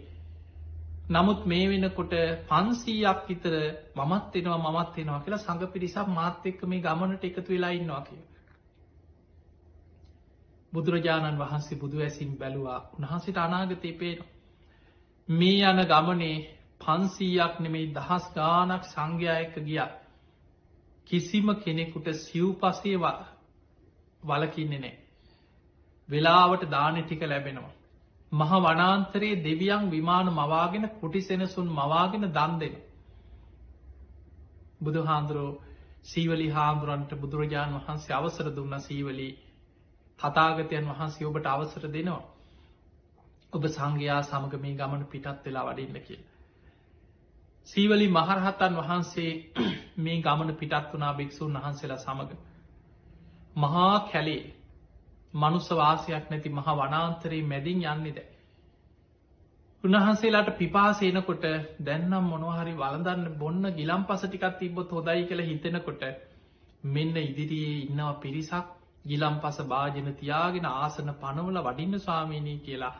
නමුත් මේ වෙනකොට 500ක් විතර මමත් එනවා කියලා සංඝ පිරිසක් මාත් එක්ක මේ ගමනට එකතු වෙලා ඉන්නවා කියලා. බුදුරජාණන් වහන්සේ බුදු ඇසින් බැලුවා. උන්වහන්සේට අනාගතේ පේනවා. මේ යන ගමනේ 500ක් නෙමෙයි දහස් ගාණක් සංඝයා එක්ක ගියා. කිසිම කෙනෙකුට සිව්පසේ වලකින්නේ නැහැ. වෙලාවට දාන ටික ලැබෙනවා. මහ වනාන්තරයේ දෙවියන් විමාන මවාගෙන කුටි සෙනසුන් මවාගෙන දන් දෙනවා. බුදුහාඳුරෝ සීවලී හාමුදුරන්ට බුදුරජාණන් වහන්සේ අවසර දුන්නා සීවලී තථාගතයන් වහන්සේ ඔබට අවසර දෙනවා. ඔබ සංඝයා සමග මේ ගමන පිටත් වෙලා වඩින්න කියලා. සීවලී මහරහතන් වහන්සේ මේ ගමන පිටත් වුණා භික්ෂුන් වහන්සේලා සමග. මහා කැලේ මනුස්ස වාසයක් නැති මහා වනාන්තරයේ මැදින් යන්නේද. උන්වහන්සේලාට පිපාසය එනකොට දැන් නම් මොනවා හරි වළඳන්න බොන්න ගිලම්පස ටිකක් තිබ්බොත් හොඳයි කියලා හිතෙනකොට මෙන්න ඉදිරියේ ඉන්නවා පිරිසක් ගිලම්පස භාජන තියාගෙන ආසන පනවල වඩින්න ස්වාමීනි කියලා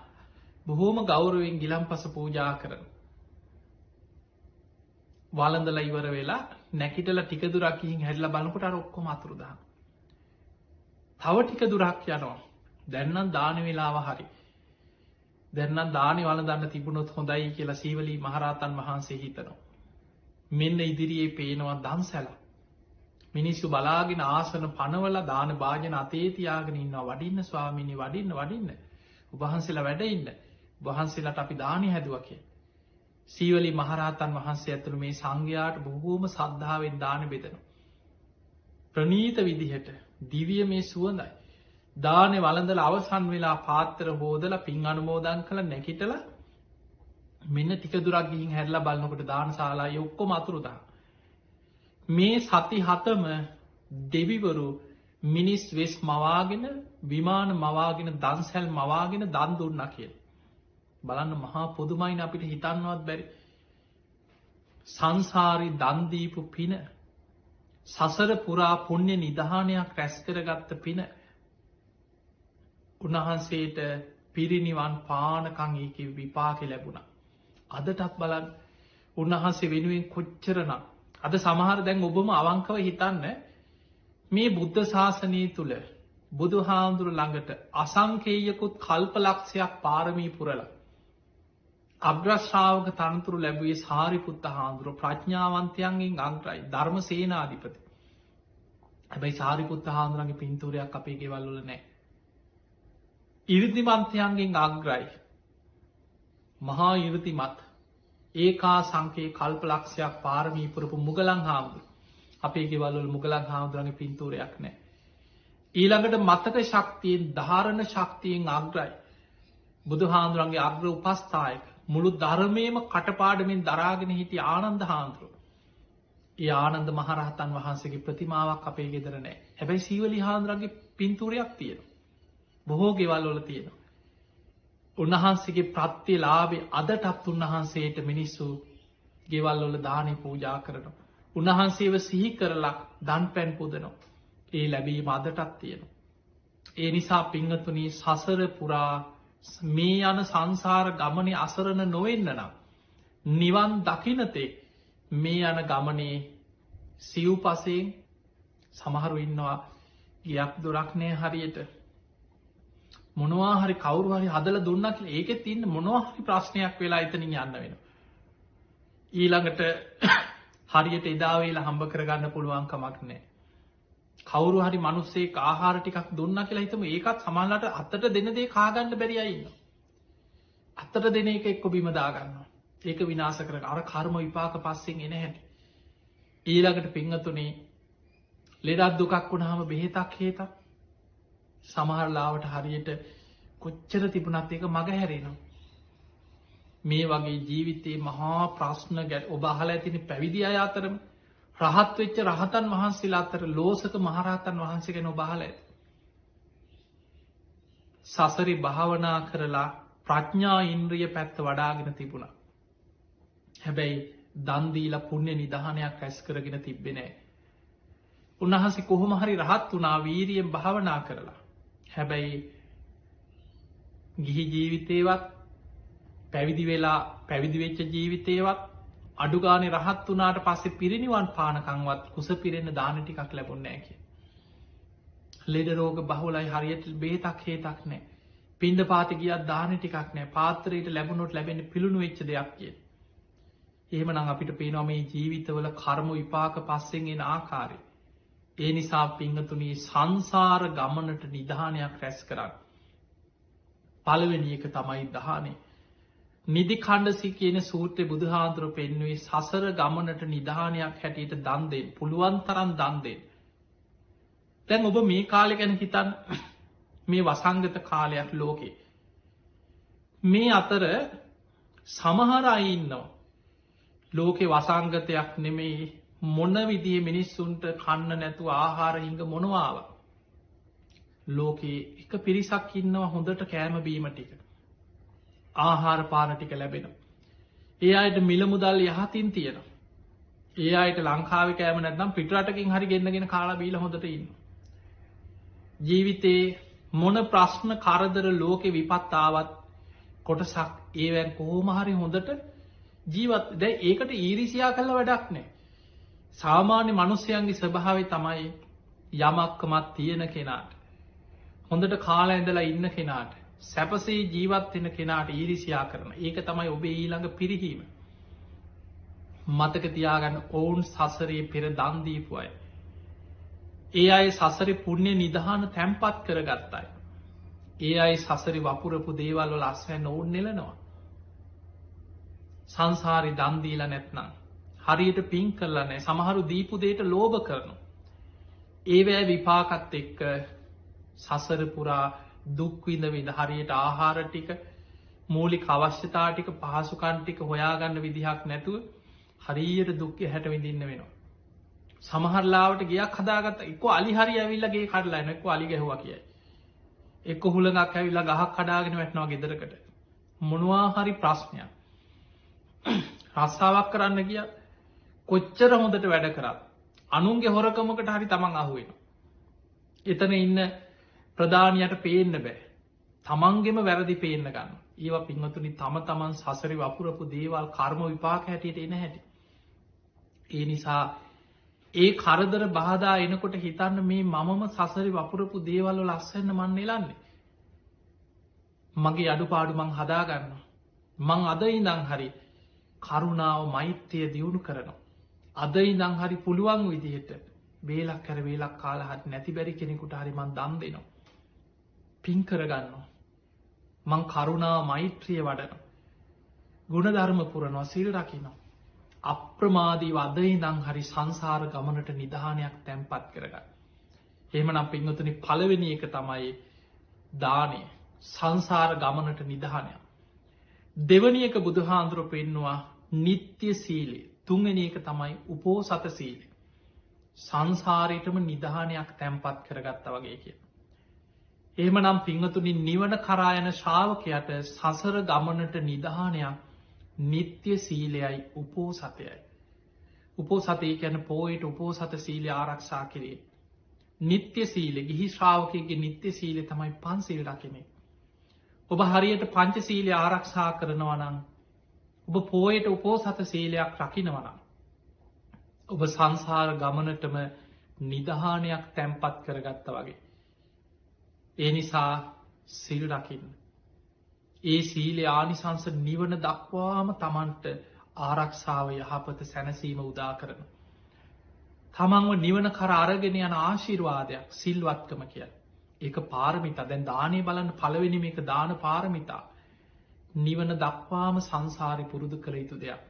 බොහෝම ගෞරවයෙන් ගිලම්පස පූජා කරනවා. වළඳලා ඉවර වෙලා නැකිටලා ටික දුරක් ගිහින් හැරිලා බලනකොට අර ඔක්කොම අතුරුදහන්. තව ටික දුරක් යනවා. දැන් නම් දාන වේලාව හරි. දැන් නම් දානේ වළඳන්න තිබුණොත් හොඳයි කියලා සීවලී මහරහතන් වහන්සේ හිතනවා. මෙන්න ඉදිරියේ පේනවා දන්සැල. මිනිස්සු බලාගෙන ආසන පනවලා දාන භාජන අතේ තියාගෙන ඉන්නවා. වඩින්න ස්වාමීනි වඩින්න. ඔබ වහන්සේලා වැඩ ඉන්න. ඔබ වහන්සේලාට අපි දානේ හැදුවා කියලා. සීවලී මහරහතන් වහන්සේ ඇතුළු මේ සංඝයාට බොහෝම ශ්‍රද්ධාවෙන් දාන බෙදනවා. ප්‍රණීත විදිහට දිව්‍ය මේ සුවඳයි. දානේ වළඳලා අවසන් වෙලා පාත්‍ර හොදලා පින් අනුමෝදන් කළා නැකිටලා මෙන්න ටික දුරක් ගිහින් හැරිලා බලනකොට දානශාලාවේ ඔක්කොම අතුරුදහන්. මේ සති 7ම දෙවිවරු මිනිස් වෙස් මවාගෙන විමාන මවාගෙන දන්සැල් මවාගෙන දන් දුන්නා කියලා. බලන්න මහා පොදුමයින් අපිට හිතන්නවත් බැරි. සංසාරි දන් දීපු පින සසර පුරා පුණ්‍ය නිධානයක් රැස් කරගත්ත පින උන්වහන්සේට පිරිනිවන් පානකම් ඒකේ විපාක ලැබුණා. අදටත් බලන්න උන්වහන්සේ වෙනුවෙන් කොච්චරනම් අද සමහර දැන් ඔබම අවංකව හිතන්න මේ බුද්ධ ශාසනය තුල බුදුහාඳුර ළඟට අසංකේයකුත් කල්පලක්ෂයක් පාරමී පුරලා අග්‍රශ්‍රාවක තනතුරු ලැබුවේ සාරිපුත්ත හාමුදුර ප්‍රඥාවන්තයන්ගෙන් අග්‍රයි ධර්ම සේනාධිපති. හැබැයි සාරිපුත්ත හාමුදුරන්ගේ පින්තූරයක් අපේ ගෙවල් වල නැහැ. 이르දිමන්තයන්ගෙන් අග්‍රයි. මහා 이르දිමත් ඒකා සංකේ කල්පලක්ෂයක් පාරමී පුරපු මුගලන් හාමුදුර. අපේ ගෙවල් වල මුගලන් හාමුදුරන්ගේ පින්තූරයක් නැහැ. ඊළඟට මතක ශක්තියෙන් ධාරණ ශක්තියෙන් අග්‍රයි. බුදුහාමුදුරන්ගේ අග්‍ර උපස්ථායක මුළු ධර්මයේම කටපාඩමින් දරාගෙන හිටිය ආනන්ද හාමුදුරුවෝ. ඒ ආනන්ද මහරහතන් වහන්සේගේ ප්‍රතිමාවක් අපේ ගෙදර නැහැ. හැබැයි සීවලී හාමුදුරන්ගේ පින්තූරයක් තියෙනවා. බොහෝ ගෙවල් වල තියෙනවා. උන්වහන්සේගේ ප්‍රත්‍යලාභේ අදටත් උන්වහන්සේට මිනිස්සු ගෙවල් වල දානේ පූජා කරනවා. උන්වහන්සේව සිහි කරලා දන් පැන් පුදනවා. ඒ ලැබීම අදටත් තියෙනවා. ඒ නිසා පිංහතුනී සසර පුරා මේ යන සංසාර ගමනේ අසරණ නොවෙන්න නම්. නිවන් දකිනතේ මේ යන ගමනේ සිව් පසයෙන් සමහරු ඉන්නවා ගියක් දොරක්නය හරියට මොනවාහරි කවරුහරි හදල දුන්න කියල ඒකෙත් ඉන්න මොනවාහරි ප්‍රශ්නයක් වෙලා එතනින් යන්න වෙන. ඊළඟට හරියට එදාවේලා හම්බ කරගන්න පුළුවන්කමක් නෑ. කවරු හරි මනුස්සේ ආහාර ටිකක් දුන්න කියලා හිතම ඒකත් සමහරට අතට දෙන දේ කාගන්න බැරිය ඉන්න. අතට දෙන එක එක්ක බිම දාගන්නවා. ඒක විනාශ කරන අර කර්ම විපාක පස්සෙන් එන හැටි. ඊළඟට පිංහතුනේ ලෙඩක් දුකක් වුණාම බෙහෙතක් හේතක් සමහරලාවට හරියට කොච්චර තිබුණත් එක මග හැරෙනවා. මේ වගේ ජීවිතයේ මහා ප්‍රශ්න ගැට ඔබහල ඇතින පැවිදි අය අතරම රහත් වෙච්ච රහතන් වහන්සේලා අතර ලෝසක මහරහතන් වහන්සේ ගැන ඔබහල ඇති. සසරි භාවනා කරලා ප්‍රඥා ඉන්ද්‍රිය පැත්ත වඩාගෙන තිබුණා. හැබැයි දන්දීලා පුුණ්‍ය නිධානයක් රැස් කරගෙන තිබ්බෙනෑ. උන්වහන්සේ කොහොම හරි රහත් වනා වීරියෙන් භාවනා කරලා. හැබැයි ගිහි ජීවිතේවත් පැවිදි වෙලා පැවිදිවෙච්ච ජීවිතේවත් අඩුගානේ රහත් වනාට පස්සේ පිරිනිවන් පානකංවත් කුස පිරෙන්න දාන ටිකක් ලැබුන්නේ කිය. ලෙඩ රෝග බහුලයි හරියට බේතක් හේතක් නෑ. පින්ඩ පාති ගියත් දාන ටිකක් නෑ පාත්‍රයට ලැබුණොත් ලැබෙන පිළුණු වෙච්ච දෙයක් කිය. එහෙම නම් අපිට පේනවා මේ ජීවිතවල කර්ම විපාක පස්සෙන් එන ආකාරය. ඒ නිසා පිංහතුනී සංසාර ගමනට නිධානයක් රැස් කරන්න. පළවෙනි එක තමයි දහනේ. නිදි කණ්ඩසි කියන සූත්‍රය බුදුහාන්දුර පෙන්නුවේ සසර ගමනට නිධානයක් හැටියට දන්දෙන් පුළුවන් තරන් දන්දෙන්. තැන් ඔබ මේ කාලෙ ගැන හිතන් මේ වසංගත කාලයක් ලෝකේ. මේ අතර සමහර අය ඉන්නවා. ලෝකෙ වසංගතයක් නෙමෙයි මොන විදිහ මිනිස්සුන්ට කන්න නැතු ආහාර හිංග මොනවාව. ලෝකයේ එක පිරිසක් ඉන්නවා හොඳට කෑම බීම ටික. ආහාර පාන ටික ලැබෙන. ඒ අයට මිල මුදල් යහතින් තියෙන. ඒ අයට ලංකාව කෑම නැත්නම් පිටරටකින් හරි ගෙන්න්නගෙන කාලා බීල හොඳට ඉන්න. ජීවිතේ මොන ප්‍රශ්න කරදර ලෝකෙ විපත්තාවත් කොටසක් ඒවැන් කොහෝමහරි හොඳට ජීවත් දැ ඒකට ඊරිසියා කල්ල වැඩක් නෑ. සාමාන්‍ය මනුස්්‍යයන්ගේ ස්වභාවේ තමයි යමක්කමත් තියෙන කෙනාට. හොඳට කාල ඇඳලා ඉන්න කෙනාට සැපසේ ජීවත්වෙන කෙනාට ඊරිසියා කරන ඒක තමයි ඔබේ ඊළඟ පිරිහීම. මතක තියාගන්න ඔවුන් සසරේ පෙර දන්දීපු අය. ඒ අයි සසරි පුුණ්‍ය නිධාන තැම්පත් කරගත්තයි. ඒ අයි සසරි වපුරපු දේවල්ව ලස්වැන්න ඔවුන් නෙලනවා. සංසාරි දන්දීලා නැත්නම්. හරියට පින් කරලනෑ සමහරු දීපු දේට ලෝභ කරනු. ඒවෑ විපාකත් එක්ක සසර පුරා දුක්විඳ විඳ හරියට ආහාර ටික මූලික අවශ්‍යතා ටික පහසුකන් ටික හොයාගන්න විදිහක් නැතුව හරියට දුක්ක හැට විඳින්න වෙනවා. සමහරලාවට ගයක් හදාගත්ත එක්ක අලි හරි ඇවිල්ලගේ කඩලා එක්ක අලි ගැහවා කියයි. එක්ක හුළඟක් ඇවිල්ලා ගහක් කඩාගෙන වැටනවා ගෙදරකට. මොනවා හරි ප්‍රශ්නයක්. රස්සාාවක් කරන්න කිය කොච්චර හොඳට වැඩ කරත් අනුන්ගේ හොරකමකට හරි තමන් අහුවෙන. එතන ඉන්න ප්‍රධානයට පේන්න බෑ. තමන්ගෙම වැරදි පේන්න ගන්න. ඒවා පින්වතුනි තම තමන් සසරි වපුරපු දේවල් කර්ම විපාක හැටියට එන හැටි. ඒ නිසා ඒ කරදර බාධා එනකොට හිතන්න මේ මමම සසරි වපුරපු දේවල්ව ලස්සන්න මන් එලන්නේ. මගේ අඩුපාඩු මං හදාගන්න. මං අද ඉඳං හරි කරුණාව මෛත්‍යය දියුණු කරනවා. අද ඉඳං හරි පුළුවන් විදිහට වේලක් කර වේලක් කාලහත් නැති බැරි කෙනෙකුට හරි මන් දම් දෙනවා. පින් කරගන්නවා. මං කරුණාව මෛත්‍රිය වඩන. ගුණධර්ම පුරනවා සිල් රකිනවා. අප්‍රමාදී වදයි දං හරි සංසාර ගමනට නිධානයක් තැන්පත් කරගන්න. එහෙමනම් පින්වතුනි පළවෙනි එක තමයි දානය සංසාර ගමනට නිධානයක්. දෙවනි එක බුදුහාන්දුරුව පෙන්නවා නිත්‍ය සීලේ. තුන්වෙනි එක තමයි උපෝසත සීලේ. සංසාරයටම නිධානයක් තැන්පත් කරගත්ත වගේ කිය. එහෙමනම් පින්වතුනි නිවන කරායන ශ්‍රාවකයට සසර ගමනට නිධානයක් නිත්‍ය සීලයයි උපෝසතයයි. උපෝසතය කියන පෝයට උපෝසත සීලය ආරක්ෂා කිරීම. නිත්‍ය සීල ගිහි ශ්‍රාවකයගේ නිත්‍ය සීලය තමයි පන්සිල් රකින. ඔබ හරියට පංච සීලය ආරක්ෂා කරනවනං ඔබ පෝයට උපෝසත සීලයක් රකිනවනම්. ඔබ සංසාර ගමනටම නිදහානයක් තැන්පත් කරගත්ත වගේ. ඒ නිසා සිල් රකින්න. ඒ සීලේ ආනිසංස නිවන දක්වාම තමන්ට ආරක්ෂාව යහපත සැනසීම උදා කරන. තමන්ව නිවන කර අරගෙන යන ආශිර්වාදයක් සිල්වත්කම කිය. ඒක පාරමිතා දැන් දානය බලන්න පළවෙනි මේක දාන පාරමිතා. නිවන දක්වාම සංසාරි පුරුදු කළ යුතු දෙයක්.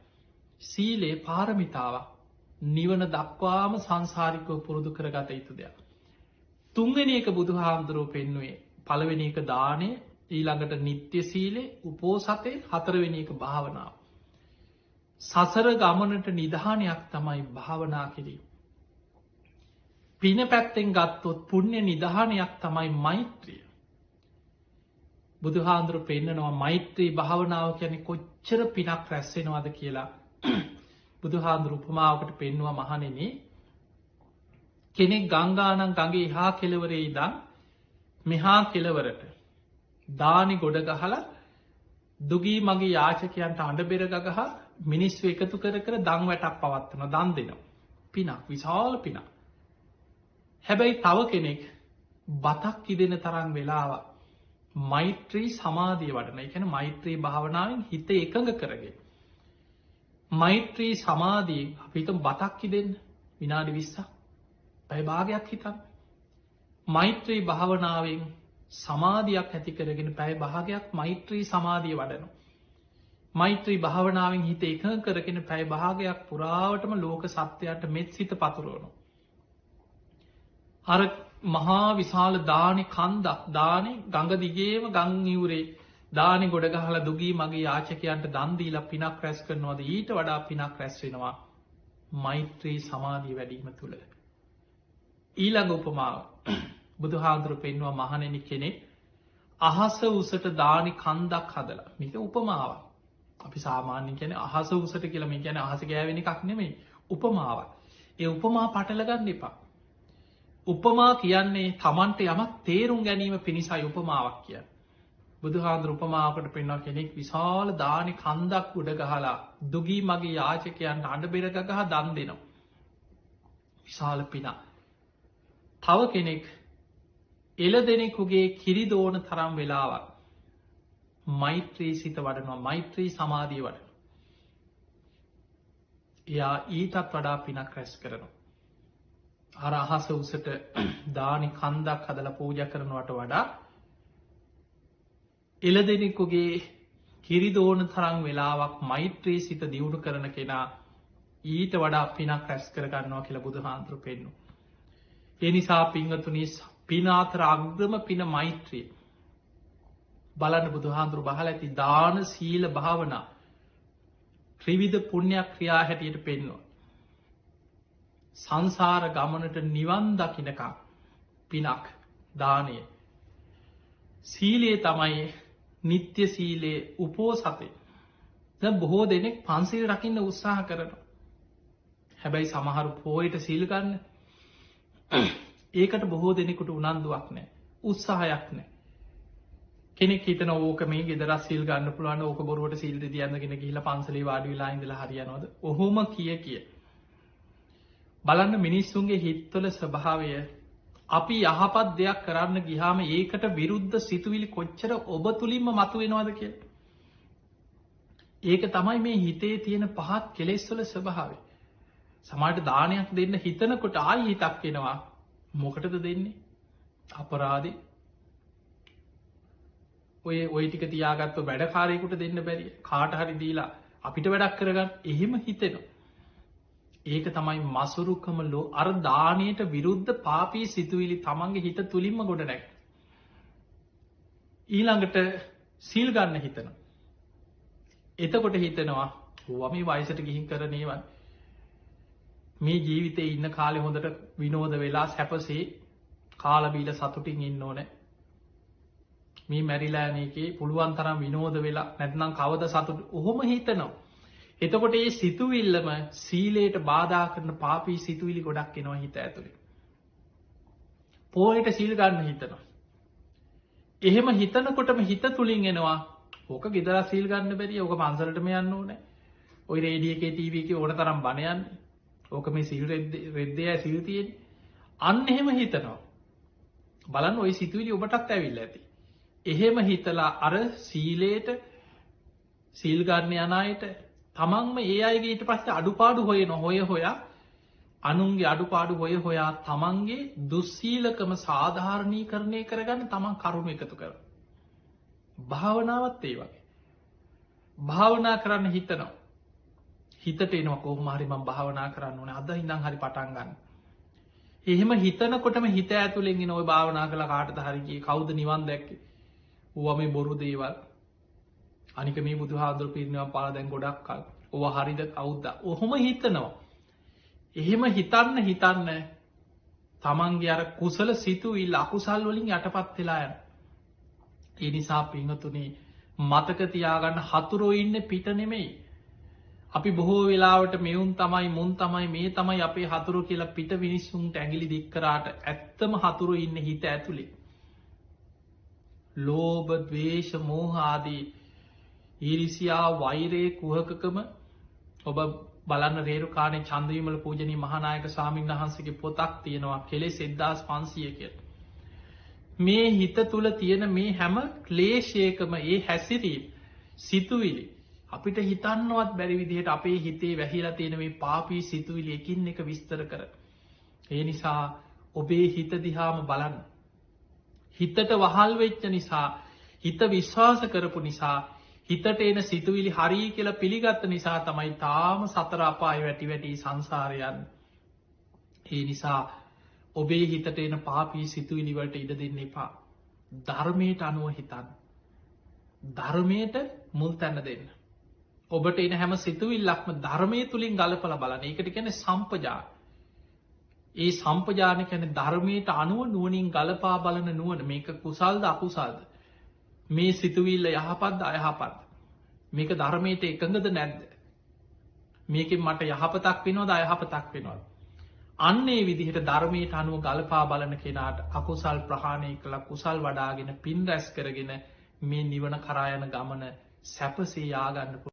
සීලේ පාරමිතාවක් නිවන දක්වාම සංසාරිකව පුරුදු කරගත යුතු දෙයක්. තුන්වෙනි එක බුදු හාමුදුරුව පෙන්නුවේ පළවෙනි එක දානය ඊළඟට නිත්‍ය සීලේ උපෝසතය හතරවෙනි එක භාවනාව. සසර ගමනට නිධානයක් තමයි භාවනා කිරීම. පින පැත්තෙන් ගත්තොත් පුුණ්‍ය නිධානයක් තමයි මෛත්‍රිය. බුදුහාන්දුරු පෙන්න්නනවා මෛත්‍රී භාවනාව කියැනෙ කොච්චර පිනක් රැස්සෙනවාද කියලා බුදුහාන්දුරු උපමාවකට පෙන්නවා මහනෙන කෙනෙක් ගංගානන් ගගේ හා කෙලවරේ ඉදන් මෙහා කෙලවරට දානි ගොඩ ගහල දුගී මගේ යාචකයන්ට අඩබෙර ගහ මිනිස්ව එකතු කර දං වැටක් පවත්වන දන් දෙනවා. පිනක් විශාල පිනක්. හැබැයි තව කෙනෙක් බතක් ඉදෙන තරම් වෙලාව මෛත්‍රී සමාධිය වඩන එකන මෛත්‍රී භාවනාවෙන් හිත එකඟ කරගේ. මෛත්‍රී සමාධී අපිත බතක්කි දෙන්න විනාඩි 20ක් පැය භාගයක් හිතන්. මෛත්‍රී භාවනාවෙන් සමාධයක් ඇති කරගෙන පැය භාගයක් මෛත්‍රී සමාධිය වඩනු. මෛත්‍රී භාවනාවෙන් හිත එකඟ කරගෙන පැය භාගයක් පුරාවටම ලෝක සත්‍යයට මෙත් සිත පතුරුවනු. අර මහා විශාල දානි කන්දක් දානෙ ගඟ දිගේම ගංනිවරේ දානි ගොඩගහල දුගී මගේ යාචකයන්ට දන්දීල පිනක් රැස් කරනවාද ඊට වඩා පිනක් රැස්වෙනවා මෛත්‍රී සමාධී වැඩීම තුළ. ඊළඟ උපමාව බුදු හාදුරු පෙන්වා මහනෙනි කෙනෙක් අහස උසට දානි කන්දක් හදලා මික උපමාව අපි සාමාන්‍ය කියන අහස උසට කියලම කියන අහස ගෑවෙන එකක් නෙමේ උපමාව. ඒ උපමා පටලගන්න එපා. උපමා කියන්නේ තමන්ට යමත් තේරුම් ගැනීම පිණිසයි උපමාවක් කිය. බුදුහාන්දුර උපමාවකට පෙන්වා කෙනෙක් විශාල දානි කන්දක් උඩ ගහලා දුගී මගේ යාචකයන්ට අඩ බෙරගහ දන් දෙනවා. විශාල පිනා. තව කෙනෙක් එල දෙනෙකුගේ කිරිදෝන තරම් වෙලාවක් මෛත්‍රී සිත වඩනවා මෛත්‍රී සමාධී වඩන. එයා ඊටත් වඩා පිනක් රැස් කරනවා. අර අහස උසට දානි කන්දක් හදල පූජ කරනවට වඩා එල දෙනෙකුගේ කිරිදෝන තරං වෙලාවක් මෛත්‍රී සිත දියුණු කරන කෙනා ඊට වඩා පිනක් රැස් කරගන්නවා කියල බුදු හාන්තුරු පෙන්නු. එනිසා පිංහතුනිස් පිනාතර අග්‍රම පින මෛත්‍රී බලන්න බුදුහාන්දුරු බහල ඇති දාන සීල භාවනා ත්‍රිවිධ පුුණ්‍යයක් ක්‍රියා හැටියට පෙන්වා. සංසාර ගමනට නිවන් දකිනකා පිනක් දානය. සීලයේ තමයි නිත්‍ය සීලයේ උපෝ සතේ. බොහෝ දෙනෙක් පන්සිල් රකින්න උත්සාහ කරන. හැබැයි සමහරු පෝයට සීල්ගන්න ඒකට බොහෝ දෙනෙකුට උනන්දුවක් නෑ උත්සාහයක් නෑ. කෙනෙක් හිතන ඕක මේ ගෙදර සිල් ගන්න පුළුවන් ඕක බොරුවට සිල්ද තියන්නගෙන ගිහිල්ලා පන්සලේ වාඩි වෙලා ඉඳලා හරියනවද? ඔහොම කිය. බලන්න මිනිස්සුන්ගේ හිත්වල ස්වභාවය අපි යහපත් දෙයක් කරන්න ගියාම ඒකට විරුද්ධ සිතුවිලි කොච්චර ඔබ තුලින්ම මතුවෙනවද කියලා. ඒක තමයි මේ හිතේ තියෙන පහත් කෙලෙස් වල ස්වභාවය. සමහරට දානයක් දෙන්න හිතනකොට ආයි හිතක් එනවා. මොකටද දෙන්නේ? අපරාධේ ඔය ටික තියාගත්ත වැඩකාරයෙකුට දෙන්න බැරි කාට හරි දීලා අපිට වැඩක් කරගන්න එහෙම හිතෙනවා. ඒක තමයි මසුරුකම ලෝ අර දානයට විරුද්ධ පාපී සිතුවිලි තමන්ගේ හිත තුලින්ම ගොඩ නැග. ඊළඟට සීල් ගන්න හිතන. එතකොට හිතනවා වමි වයසට ගිහින් කරනේවන් මේ ජීවිතේ ඉන්න කාලෙ හොඳට විනෝද වෙලා සැපසේ කාලබීල සතුටින් ඉන්න ඕනේ. මේ මැරිලානකේ පුළුවන් තරම් විනෝද වෙලා නැත්නම් කවද සතුට ඔහොම හිතනවා. එතකොට ඒ සිතුවිල්ලම සීලයට බාධා කරන පාපී සිතුවිලි ගොඩක් එනවා හිත ඇතුළේ. පෝයට සීල් ගන්න හිතනවා. එහෙම හිතනකොටම හිත තුළින් එනවා ඕක ගෙදර සීල් ගන්න බැරි ඕක පන්සලටම යන්න ඕනේ. ඔය රේඩියෝ එකේ ටීවී එකේ ඕන තරම් බණ යන්නේ. ඕක මේ සීල් රෙද්දේ සීල් තියෙන්නේ. අන්න එහෙම හිතනවා. බලන්න ওই සිතුවිලි ඔබටත් ඇවිල්ලා ඇති. එහෙම හිතලා අර සීලයට සීල් ගන්න යන අයට තමන්ම ඒ අයගේ ඊට පස්සේ අඩුපාඩු හොයා අනුන්ගේ අඩුපාඩු හොයා තමන්ගේ දුස්සීලකම සාධාරණීකරණය කරගන්න තමන් කරුණු එකතු කරනවා. භාවනාවත් ඒ වගේ. භාවනා කරන්න හිතනවා. හිතට එනවා කොහොම හරි මම භාවනා කරන්න ඕනේ. අද ඉඳන් හරි පටන් ගන්න. එහෙම හිතනකොටම හිත ඇතුලෙන් එන ওই භාවනා කළා කාටද හරි කියේ කවුද නිවන් දැක්කේ? ඌවා මේ බොරු දේවල්. අනික මේ බුදුහාඳුරු පිරිනව පාලා දැන් ගොඩක් කල්. ඕවා හරිද කවුද? ඔහොම හිතනවා. එහෙම හිතන්න තමන්ගේ අර කුසල සිතුවිල්ල අකුසල් වලින් යටපත් වෙලා යනවා. ඒ නිසා පින්වතුනි මතක තියාගන්න හතුරෝ ඉන්නේ පිට නෙමෙයි. අපි බොහෝ වෙලාවට මෙවුන් තමයි මුන් තමයි මේ තමයි අපේ හතුරු කියලා පිට මිනිස්සුන්ට ඇඟිලි දික් කරාට ඇත්තම හතුරෝ ඉන්නේ හිත ඇතුලේ. ලෝභ, ද්වේෂ, මෝහ ආදී ඊර්ෂ්‍යා, වෛරය, කුහකකම ඔබ බලන්න රේරුකාණේ චන්දවිමල පූජනීය මහානායක ස්වාමීන් වහන්සේගේ පොතක් තියෙනවා කෙලෙස් 1500 කියලා. මේ හිත තුල තියෙන මේ හැම ක්ලේශයකම ඒ හැසිරීම සිතුවිලි අපිට හිතන්නවත් බැරි විදිහට අපේ හිතේ වැහිලා තියෙන මේ පාපී සිතුවිලි එකින් එක විස්තර කර. ඒ නිසා ඔබේ හිත දිහාම බලන්න. හිතට වහල් වෙච්ච නිසා, හිත විශ්වාස කරපු නිසා, හිතට එන සිතුවිලි හරි කියලා පිළිගත්ත නිසා තමයි තාම සතර අපාය වැටි සංසාරේ යන්නේ. ඒ නිසා ඔබේ හිතට එන පාපී සිතුවිලි වලට ඉඩ දෙන්න එපා. ධර්මයට අනුව හිතන්න. ධර්මයට මුල් තැන දෙන්න. ඔබට එන හැම සිතුවිල්ලක්ම ධර්මයේ තුලින් ගලපලා බලන්න. ඒකට කියන්නේ සම්පජාන. ඒ සම්පජාන කියන්නේ ධර්මයට අනුව නුවණින් ගලපා බලන නුවණ. මේක කුසල්ද අකුසල්ද? මේ සිතුවිල්ල යහපත්ද අයහපත්ද? මේක ධර්මයට එකඟද නැද්ද? මේකෙන් මට යහපතක් වෙනවද අයහපතක් වෙනවද? අන්නේ විදිහට ධර්මයට අනුව ගලපා බලන කෙනාට අකුසල් ප්‍රහාණය කළා කුසල් වඩාගෙන පින් රැස් කරගෙන මේ නිවන කරා යන ගමන සැපසේ යා ගන්න